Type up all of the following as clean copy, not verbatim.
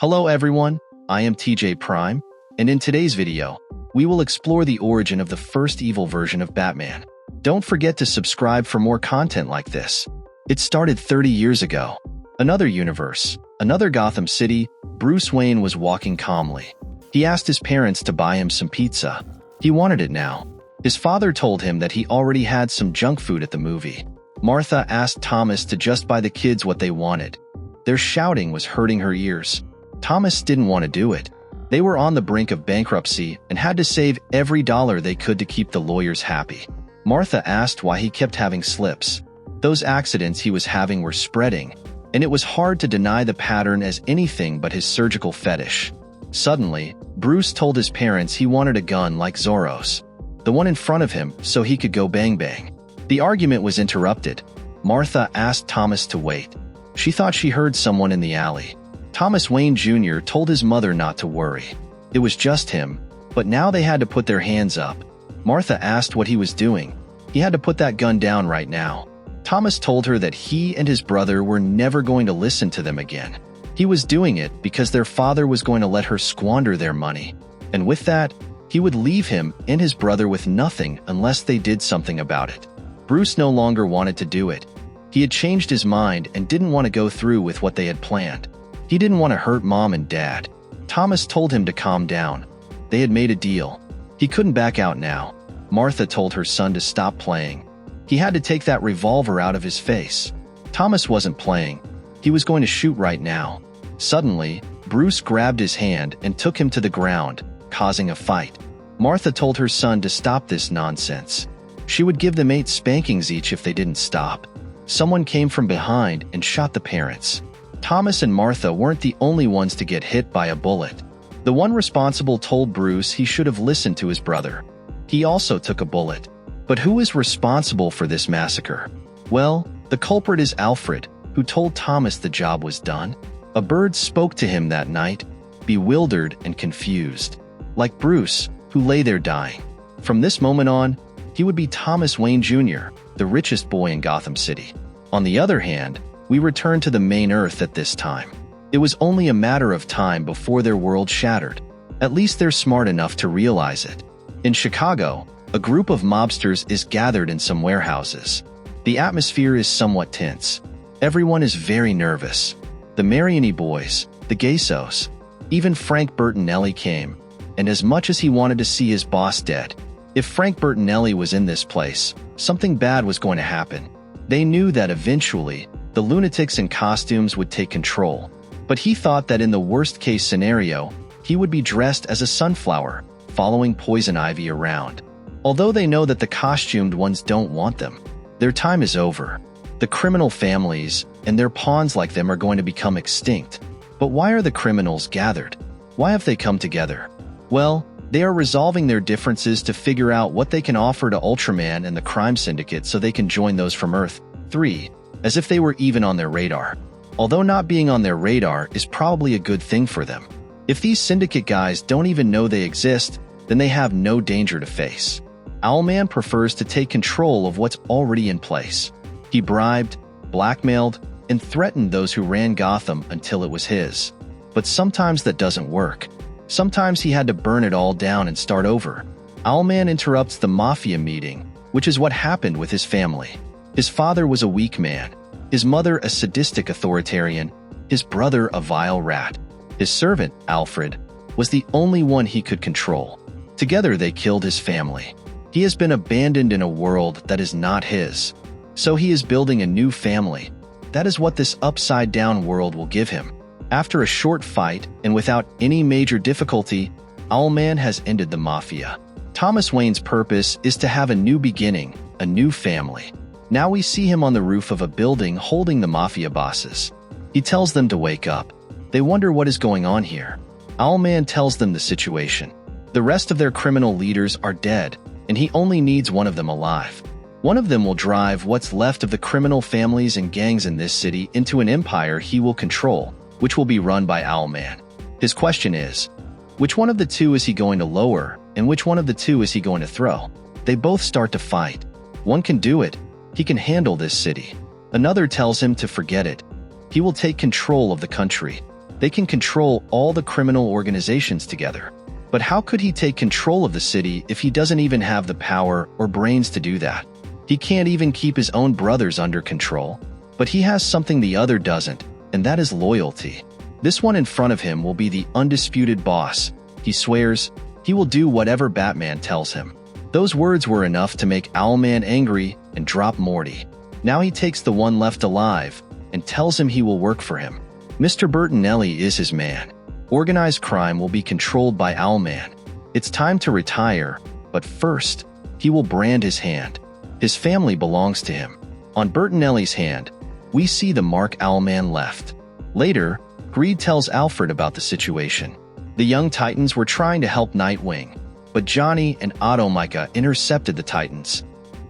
Hello everyone, I am TJ Prime, and in today's video, we will explore the origin of the first evil version of Batman. Don't forget to subscribe for more content like this. It started 30 years ago. Another universe, another Gotham City. Bruce Wayne was walking calmly. He asked his parents to buy him some pizza. He wanted it now. His father told him that he already had some junk food at the movie. Martha asked Thomas to just buy the kids what they wanted. Their shouting was hurting her ears. Thomas didn't want to do it. They were on the brink of bankruptcy and had to save every dollar they could to keep the lawyers happy. Martha asked why he kept having slips. Those accidents he was having were spreading, and it was hard to deny the pattern as anything but his surgical fetish. Suddenly, Bruce told his parents he wanted a gun like Zorro's, the one in front of him, so he could go bang bang. The argument was interrupted. Martha asked Thomas to wait. She thought she heard someone in the alley. Thomas Wayne Jr. told his mother not to worry. It was just him, but now they had to put their hands up. Martha asked what he was doing. He had to put that gun down right now. Thomas told her that he and his brother were never going to listen to them again. He was doing it because their father was going to let her squander their money. And with that, he would leave him and his brother with nothing unless they did something about it. Bruce no longer wanted to do it. He had changed his mind and didn't want to go through with what they had planned. He didn't want to hurt Mom and Dad. Thomas told him to calm down. They had made a deal. He couldn't back out now. Martha told her son to stop playing. He had to take that revolver out of his face. Thomas wasn't playing. He was going to shoot right now. Suddenly, Bruce grabbed his hand and took him to the ground, causing a fight. Martha told her son to stop this nonsense. She would give them 8 spankings each if they didn't stop. Someone came from behind and shot the parents. Thomas and Martha weren't the only ones to get hit by a bullet. The one responsible told Bruce he should have listened to his brother. He also took a bullet. But who is responsible for this massacre? Well, the culprit is Alfred, who told Thomas the job was done. A bird spoke to him that night, bewildered and confused, like Bruce, who lay there dying. From this moment on, he would be Thomas Wayne Jr., the richest boy in Gotham City. On the other hand, we return to the main Earth at this time. It was only a matter of time before their world shattered. At least they're smart enough to realize it. In Chicago, a group of mobsters is gathered in some warehouses. The atmosphere is somewhat tense. Everyone is very nervous. The Mariani boys, the Gaysos, even Frank Bertinelli came, and as much as he wanted to see his boss dead, if Frank Bertinelli was in this place, something bad was going to happen. They knew that eventually, the lunatics in costumes would take control, but he thought that in the worst-case scenario, he would be dressed as a sunflower, following Poison Ivy around. Although they know that the costumed ones don't want them, their time is over. The criminal families and their pawns like them are going to become extinct. But why are the criminals gathered? Why have they come together? Well, they are resolving their differences to figure out what they can offer to Ultraman and the Crime Syndicate so they can join those from Earth 3, as if they were even on their radar. Although not being on their radar is probably a good thing for them. If these Syndicate guys don't even know they exist, then they have no danger to face. Owlman prefers to take control of what's already in place. He bribed, blackmailed, and threatened those who ran Gotham until it was his. But sometimes that doesn't work. Sometimes he had to burn it all down and start over. Owlman interrupts the Mafia meeting, which is what happened with his family. His father was a weak man, his mother a sadistic authoritarian, his brother a vile rat. His servant, Alfred, was the only one he could control. Together they killed his family. He has been abandoned in a world that is not his. So he is building a new family. That is what this upside-down world will give him. After a short fight, and without any major difficulty, Owlman has ended the Mafia. Thomas Wayne's purpose is to have a new beginning, a new family. Now we see him on the roof of a building holding the Mafia bosses. He tells them to wake up. They wonder what is going on here. Owlman tells them the situation. The rest of their criminal leaders are dead, and he only needs one of them alive. One of them will drive what's left of the criminal families and gangs in this city into an empire he will control, which will be run by Owlman. His question is, which one of the two is he going to lower, and which one of the two is he going to throw? They both start to fight. One can do it. He can handle this city. Another tells him to forget it. He will take control of the country. They can control all the criminal organizations together. But how could he take control of the city if he doesn't even have the power or brains to do that? He can't even keep his own brothers under control. But he has something the other doesn't, and that is loyalty. This one in front of him will be the undisputed boss. He swears he will do whatever Batman tells him. Those words were enough to make Owlman angry and drop Morty. Now he takes the one left alive and tells him he will work for him. Mr. Bertinelli is his man. Organized crime will be controlled by Owlman. It's time to retire, but first, he will brand his hand. His family belongs to him. On Bertinelli's hand, we see the mark Owlman left. Later, Greed tells Alfred about the situation. The young Titans were trying to help Nightwing, but Johnny and Automika intercepted the Titans.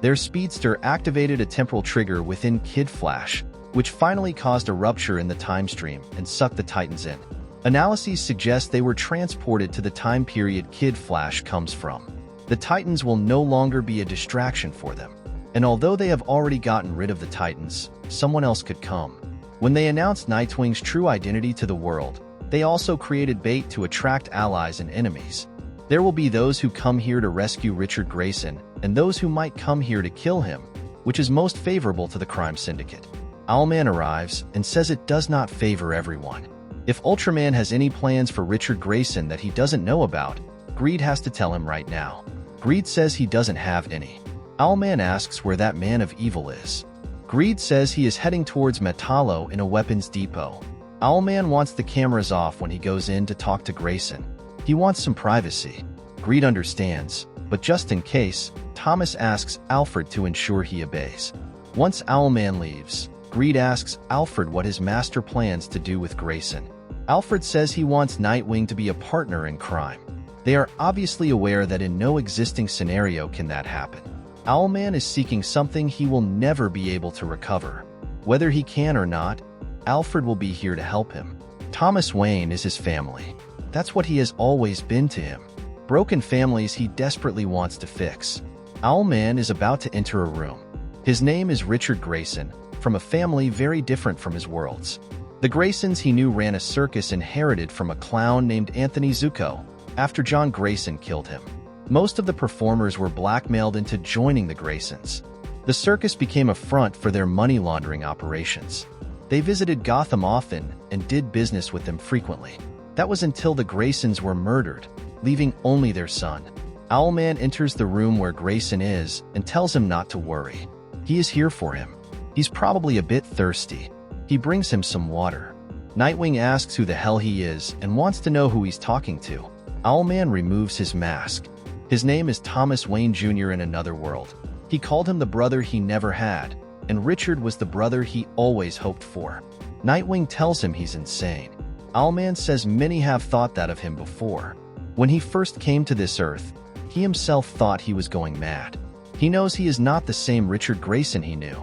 Their speedster activated a temporal trigger within Kid Flash, which finally caused a rupture in the time stream and sucked the Titans in. Analyses suggest they were transported to the time period Kid Flash comes from. The Titans will no longer be a distraction for them. And although they have already gotten rid of the Titans, someone else could come. When they announced Nightwing's true identity to the world, they also created bait to attract allies and enemies. There will be those who come here to rescue Richard Grayson, and those who might come here to kill him, which is most favorable to the Crime Syndicate. Owlman arrives and says it does not favor everyone. If Ultraman has any plans for Richard Grayson that he doesn't know about, Greed has to tell him right now. Greed says he doesn't have any. Owlman asks where that man of evil is. Greed says he is heading towards Metallo in a weapons depot. Owlman wants the cameras off when he goes in to talk to Grayson. He wants some privacy. Greed understands, but just in case, Thomas asks Alfred to ensure he obeys. Once Owlman leaves, Greed asks Alfred what his master plans to do with Grayson. Alfred says he wants Nightwing to be a partner in crime. They are obviously aware that in no existing scenario can that happen. Owlman is seeking something he will never be able to recover. Whether he can or not, Alfred will be here to help him. Thomas Wayne is his family. That's what he has always been to him. Broken families he desperately wants to fix. Owlman is about to enter a room. His name is Richard Grayson, from a family very different from his world's. The Graysons he knew ran a circus inherited from a clown named Anthony Zuko, after John Grayson killed him. Most of the performers were blackmailed into joining the Graysons. The circus became a front for their money laundering operations. They visited Gotham often and did business with them frequently. That was until the Graysons were murdered, leaving only their son. Owlman enters the room where Grayson is and tells him not to worry. He is here for him. He's probably a bit thirsty. He brings him some water. Nightwing asks who the hell he is and wants to know who he's talking to. Owlman removes his mask. His name is Thomas Wayne Jr. in another world. He called him the brother he never had, and Richard was the brother he always hoped for. Nightwing tells him he's insane. Owlman says many have thought that of him before. When he first came to this earth, he himself thought he was going mad. He knows he is not the same Richard Grayson he knew.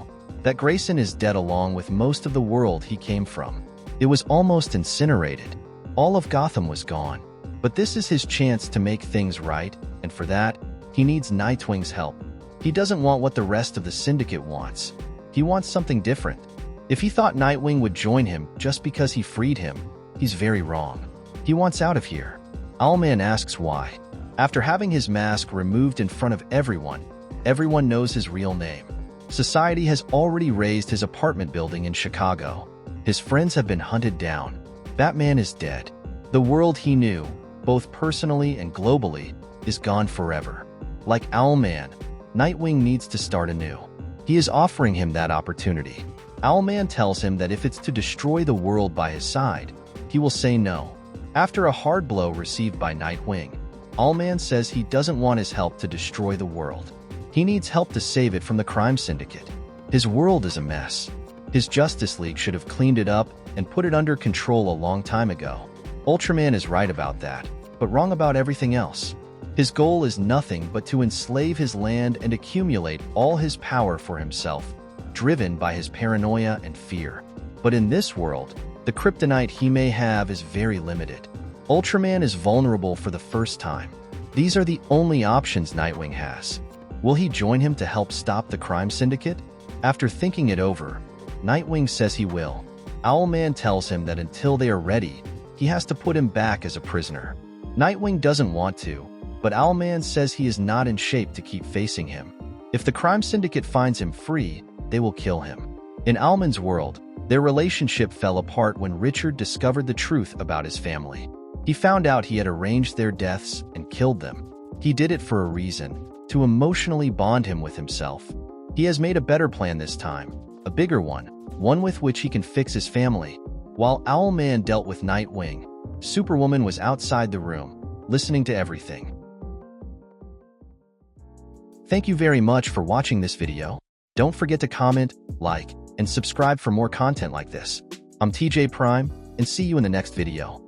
That Grayson is dead along with most of the world he came from. It was almost incinerated. All of Gotham was gone. But this is his chance to make things right, and for that, he needs Nightwing's help. He doesn't want what the rest of the Syndicate wants. He wants something different. If he thought Nightwing would join him just because he freed him, he's very wrong. He wants out of here. Owlman asks why. After having his mask removed in front of everyone knows his real name. Society has already razed his apartment building in Chicago. His friends have been hunted down. Batman is dead. The world he knew, both personally and globally, is gone forever. Like Owlman, Nightwing needs to start anew. He is offering him that opportunity. Owlman tells him that if it's to destroy the world by his side, he will say no. After a hard blow received by Nightwing, Owlman says he doesn't want his help to destroy the world. He needs help to save it from the Crime Syndicate. His world is a mess. His Justice League should have cleaned it up and put it under control a long time ago. Ultraman is right about that, but wrong about everything else. His goal is nothing but to enslave his land and accumulate all his power for himself, driven by his paranoia and fear. But in this world, the kryptonite he may have is very limited. Ultraman is vulnerable for the first time. These are the only options Nightwing has. Will he join him to help stop the Crime Syndicate? After thinking it over, Nightwing says he will. Owlman tells him that until they are ready, he has to put him back as a prisoner. Nightwing doesn't want to, but Owlman says he is not in shape to keep facing him. If the Crime Syndicate finds him free, they will kill him. In Owlman's world, their relationship fell apart when Richard discovered the truth about his family. He found out he had arranged their deaths and killed them. He did it for a reason, to emotionally bond him with himself. He has made a better plan this time, a bigger one with which he can fix his family. While Owlman dealt with Nightwing, Superwoman was outside the room, listening to everything. Thank you very much for watching this video. Don't forget to comment, like, and subscribe for more content like this. I'm TJ Prime, and see you in the next video.